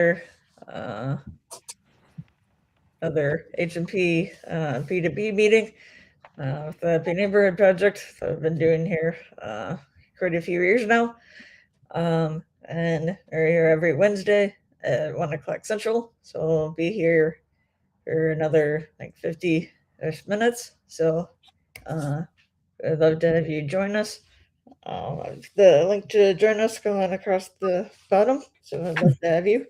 uh, other H&P B2B meeting with the Happy Neighborhood Project that I've been doing here quite a few years now. And we're here every Wednesday at 1 o'clock Central. So I'll be here for another like 50-ish minutes. So I'd love to have you join us. The link to join us going across the bottom. So I'd love to have you.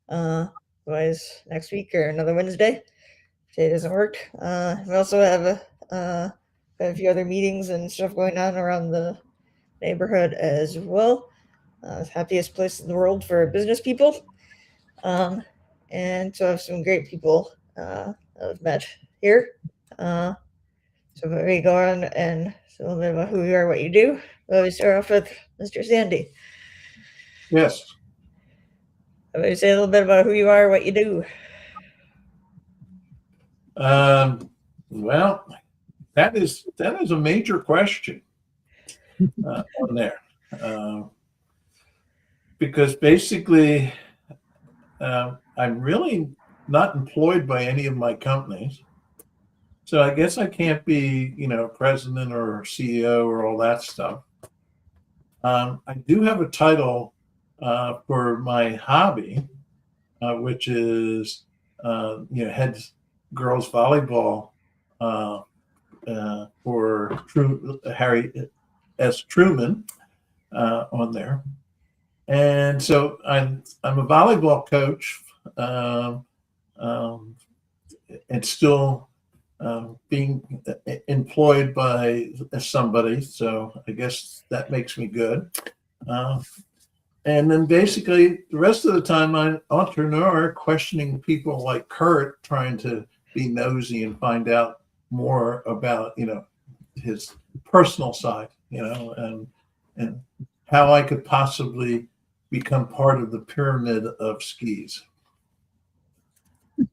Otherwise, next week or another Wednesday, if it doesn't work. We also have a few other meetings and stuff going on around the neighborhood as well. Happiest place in the world for business people. And so I have some great people I've met here. So if we go on and say a little bit about who you are, what you do, we start off with Mr. Sandy. Yes. If say a little bit about who you are, what you do. Well, that is a major question on there, because basically I'm really not employed by any of my companies, so I guess I can't be, president or CEO or all that stuff. I do have a title for my hobby, which is head girls volleyball for Harry S. Truman on there, and so I'm a volleyball coach, and still being employed by somebody. So I guess that makes me good. And then basically the rest of the time I'm an entrepreneur, questioning people like Kurt, trying to be nosy and find out more about, his personal side, and how I could possibly become part of the pyramid of skis. All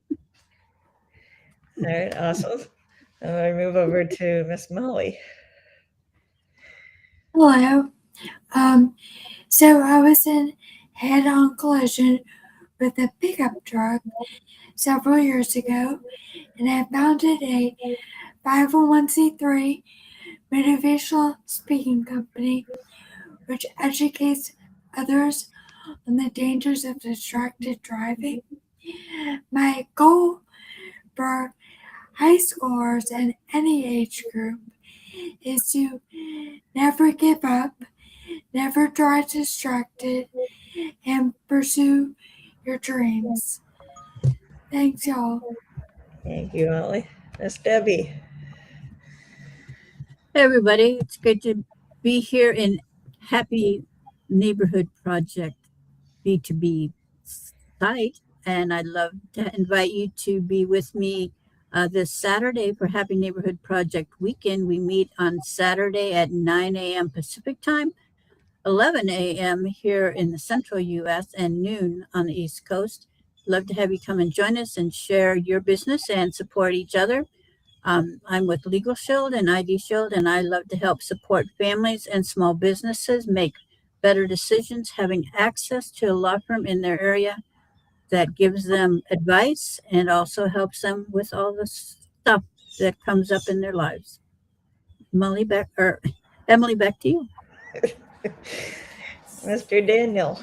right, awesome. I move over to Miss Molly. Hello. So I was in head-on collision with a pickup truck several years ago, and I founded a 501c3 motivational speaking company, which educates others on the dangers of distracted driving. My goal for high schoolers and any age group is to never give up, never drive distracted, and pursue your dreams. Thanks, y'all. Thank you, Molly. Miss Debbie. Hey, everybody. It's good to be here in Happy Neighborhood Project B2B site, and I'd love to invite you to be with me this Saturday for Happy Neighborhood Project Weekend. We meet on Saturday at 9 a.m. Pacific Time, 11 a.m. here in the central U.S., and noon on the East Coast. Love to have you come and join us and share your business and support each other. I'm with Legal Shield and ID Shield, and I love to help support families and small businesses make better decisions, having access to a law firm in their area that gives them advice and also helps them with all the stuff that comes up in their lives. Emily, back to you. Mr. Daniel.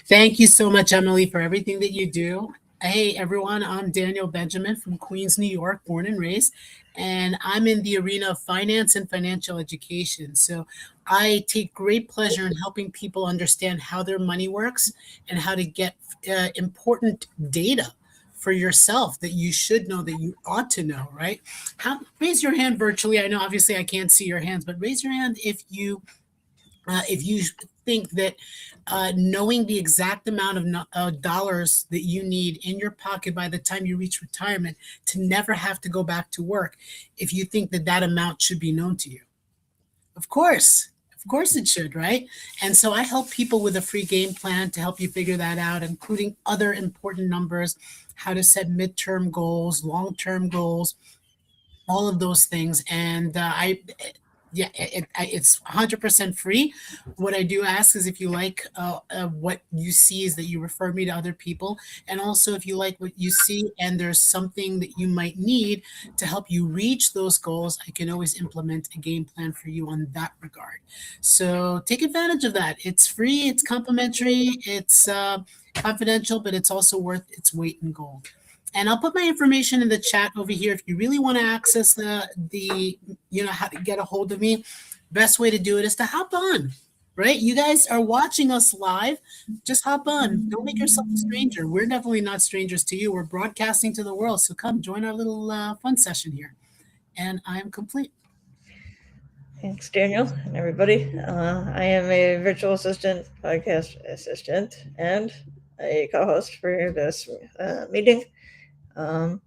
Thank you so much, Emily, for everything that you do. Hey, everyone, I'm Daniel Benjamin from Queens, New York, born and raised, and I'm in the arena of finance and financial education. So I take great pleasure in helping people understand how their money works and how to get important data for yourself that you should know, that you ought to know, right? Raise your hand virtually. I know, obviously, I can't see your hands, but raise your hand if you think that knowing the exact amount of dollars that you need in your pocket by the time you reach retirement to never have to go back to work, if you think that that amount should be known to you. Of course it should, right? And so I help people with a free game plan to help you figure that out, including other important numbers, how to set midterm goals, long-term goals, all of those things. And Yeah, it's 100% free. What I do ask is if you like what you see, is that you refer me to other people, and also if you like what you see and there's something that you might need to help you reach those goals, I can always implement a game plan for you on that regard. So take advantage of that. It's free, it's complimentary, it's confidential, but it's also worth its weight in gold. And I'll put my information in the chat over here if you really want to access the how to get a hold of me. Best way to do it is to hop on, right? You guys are watching us live. Just hop on. Don't make yourself a stranger. We're definitely not strangers to you. We're broadcasting to the world. So come join our little fun session here. And I'm complete. Thanks, Daniel, and everybody. I am a virtual assistant, podcast assistant, and a co-host for this meeting. And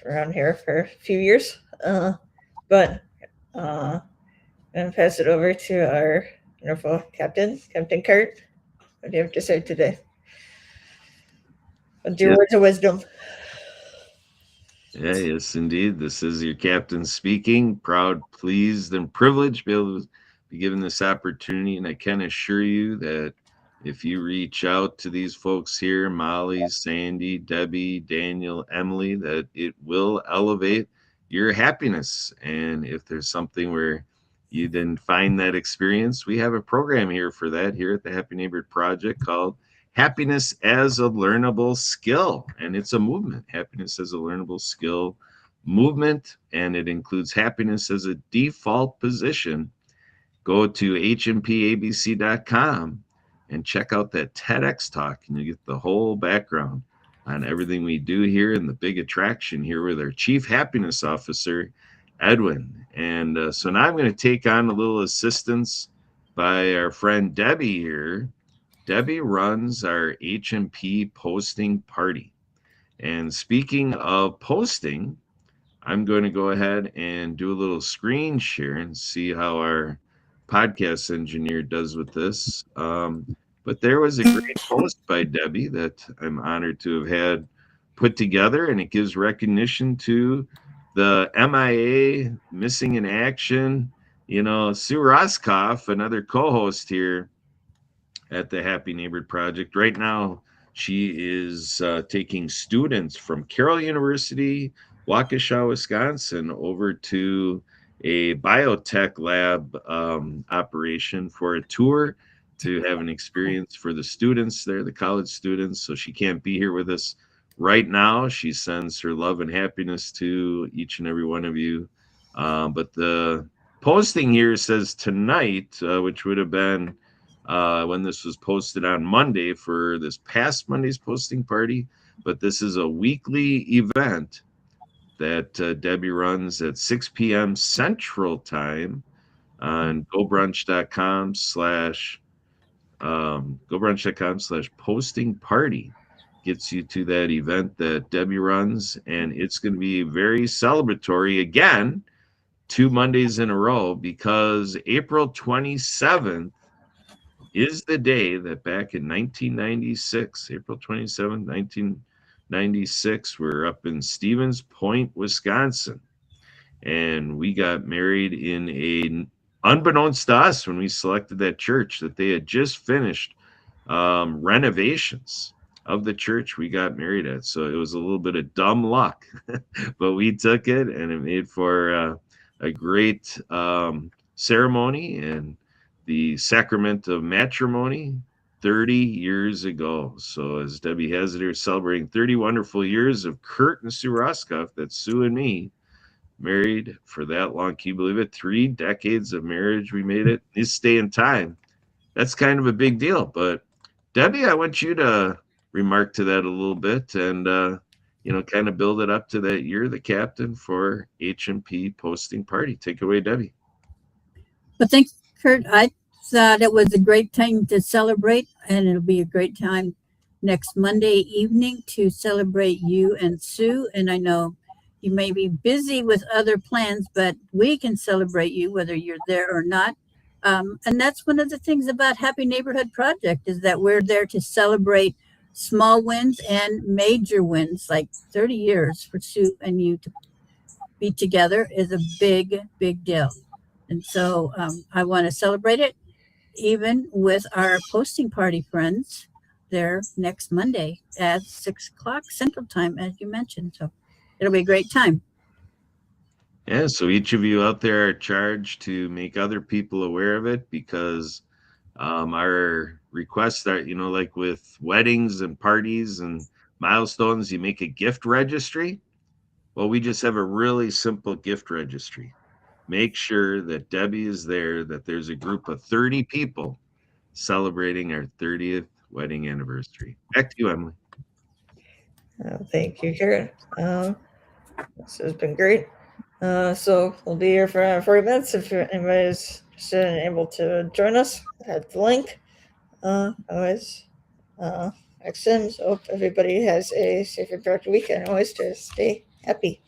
around here for a few years. But I'm going to pass it over to our wonderful captain, Captain Kurt. What do you have to say today? What's your words of wisdom? Yeah, yes, indeed. This is your captain speaking. Proud, pleased, and privileged to be able to be given this opportunity. And I can assure you that if you reach out to these folks here, Molly, Sandy, Debbie, Daniel, Emily, that it will elevate your happiness. And if there's something where you didn't find that experience, we have a program here for that here at the Happy Neighborhood Project called Happiness as a Learnable Skill. And it's a movement, happiness as a learnable skill movement. And it includes happiness as a default position. Go to hmpabc.com and check out that TEDx talk, and you get the whole background on everything we do here and the big attraction here with our Chief Happiness Officer, Edwin. And so now I'm going to take on a little assistance by our friend Debbie here. Debbie runs our HMP posting party. And speaking of posting, I'm going to go ahead and do a little screen share and see how our podcast engineer does with this. But there was a great post by Debbie that I'm honored to have had put together, and it gives recognition to the MIA, missing in action, Sue Roskoff, another co-host here at the Happy Neighborhood Project. Right now, she is taking students from Carroll University, Waukesha, Wisconsin, over to a biotech lab operation for a tour to have an experience for the students there, the college students. So she can't be here with us right now. She sends her love and happiness to each and every one of you. But the posting here says tonight, which would have been when this was posted on Monday for this past Monday's posting party. But this is a weekly event that Debbie runs at 6 p.m. Central Time on gobrunch.com/posting party. Gets you to that event that Debbie runs, and it's going to be very celebratory again, 2 Mondays in a row, because April 27th is the day that back in 1996, April 27th, 1996, we're up in Stevens Point, Wisconsin. And we got married in unbeknownst to us when we selected that church, that they had just finished renovations of the church we got married at. So it was a little bit of dumb luck, but we took it, and it made for a great ceremony and the sacrament of matrimony 30 years ago. So as Debbie has it here, celebrating 30 wonderful years of Kurt and Sue Roskoff, that's Sue and me, married for that long. Can you believe it? 3 decades of marriage. We made it this day and time. That's kind of a big deal. But Debbie, I want you to remark to that a little bit and, kind of build it up to that. You're the captain for HMP posting party. Take it away, Debbie. Well, thanks, Kurt. I thought it was a great time to celebrate, and it'll be a great time next Monday evening to celebrate you and Sue. And I know you may be busy with other plans, but we can celebrate you whether you're there or not. And that's one of the things about Happy Neighborhood Project, is that we're there to celebrate small wins and major wins. Like 30 years for Sue and you to be together is a big, big deal. And so I want to celebrate it even with our posting party friends there next Monday at 6 o'clock Central Time, as you mentioned. So it'll be a great time. Yeah, so each of you out there are charged to make other people aware of it, because our requests that, like with weddings and parties and milestones, you make a gift registry. Well, we just have a really simple gift registry. Make sure that Debbie is there, that there's a group of 30 people celebrating our 30th wedding anniversary. Back to you, Emily. Thank you, Karen. This has been great. So we'll be here for 40 minutes if anybody's interested and able to join us at the link. Always, Sims, hope everybody has a safe and productive weekend. Always to stay happy.